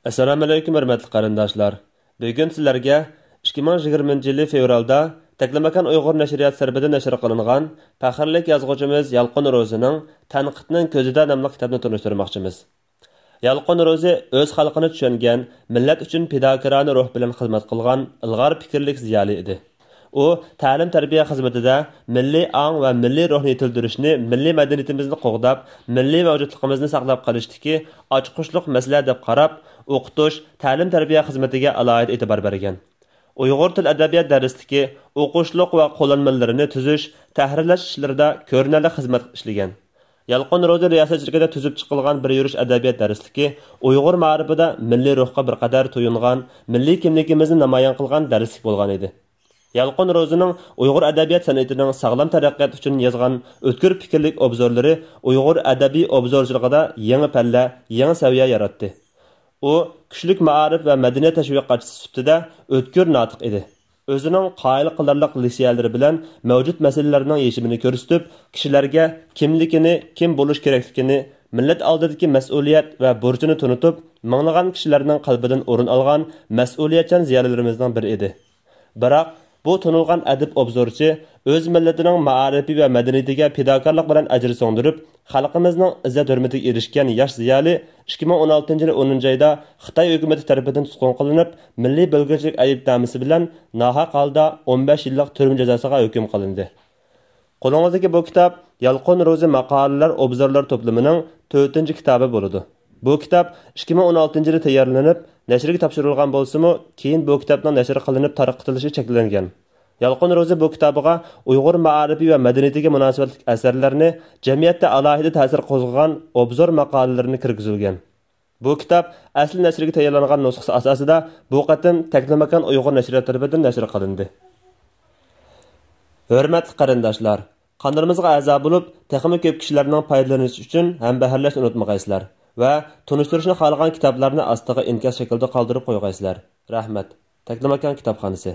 Assalomu alaykum hurmatli qarindoshlar. Bugun sizlarga 2020 yil fevralda Taklamakan Uyg'ur nashriyat sarbida nashr qilingan faxrlik yozuvchimiz Yalqin Ro'zining Tanqidning ko'zida nomli kitobini tanishtirmoqchimiz. Yalqin Ro'zi o'z xalqini tushungan, millat uchun fidokorona ruh bilan xizmat qilgan ilg'or fikrlik ziyoli edi. U ta'lim-tarbiya xizmatida milliy ong va milliy ruhni yetildirishni, milliy madaniyatimizni qo'g'dab, milliy mavjudligimizni saqlab qolishdagi ochqishliq masala deb qarab, o'qitish, ta'lim-tarbiya xizmatiga alohida e'tibor bergan. Uyg'ur til adabiyot darsligi, o'qishliq va qo'llanmalarini tuzish, tahrirlash ishlarida ko'rinarli xizmat ishlagan. Yalqin Ro'zi riyosatchiligida tuzib chiqilgan bir yurish adabiyot darsligi Uyg'ur ma'rifida milliy ruhga bir qadar to'yingan, milliy kimligimizni namoyon qilgan darslik bo'lgan edi. Yalqin Ro'zining Uyg'ur adabiyot san'atining sog'lom taraqqiyot uchun yozgan o'tkir fikrlik obzorlari Uyg'ur adabiy obzorchiligida yangi palla, yangi saviya yaratdi. U kuchlik ma'arif va madaniyat tashviqotchisi sifatida o'tkir notiq edi. O'zining qoyil qilarliq lisiyalari bilan mavjud masalalarning yechimini ko'rsatib, kishilarga kimligini, kim bo'lish kerakligini, millat oldidagi mas'uliyat va burchini tunutib, minglagan kishilarning qalbidan o'rin olgan mas'uliyatchan ziyolilarimizdan biri edi. Biroq bu tunilgan adib obzorchi o'z millatining ma'arifi va madaniyatiga fidokorlik bilan ajr so'ndirib, xalqimizning izzat hurmatiga erishgan yosh ziyoli 2016-yil 10-oyda Xitoy hukumati tomonidan tutqun qilinib, milliy bo'lg'uchilik aybnomasi bilan nohaq holda 15 yillik turm jazosiga hukm qilindi. Qo'lingizdagi bu kitob Yalqin Ro'zi maqolalar obzorlar to'plamining 4-kitobi bo'ladi. Bu kitob 2016-yilda tayyorlanib, nashrga topshirilgan bo'lsa-mu, keyin bu kitobning nashr qilinib tarqatilishi cheklangan. Yalqin Ro'zi bu kitobiga Uyg'ur ma'arifi va madaniyatiga munosabatli asarlarni, jamiyatda alohida ta'sir qo'zg'agan obzor maqolalarini kirgizilgan. Bu kitob asl nashrga tayyorlangan nusxasi asosida bu qatim Taklamakan Uyg'ur nashriyat tomonidan nashr qilindi. Hurmatli qarindoshlar, qandarimizga a'zo bo'lib, texnik ko'p kishilarning foydalanishi uchun hambaharlashni unutmag'aysizlar va tunishtirishni xohlagan kitoblarni ostiga inkas shaklida qoldirib qo'yg'aysizlar. Rahmat. Taklamakan kitobxonasi.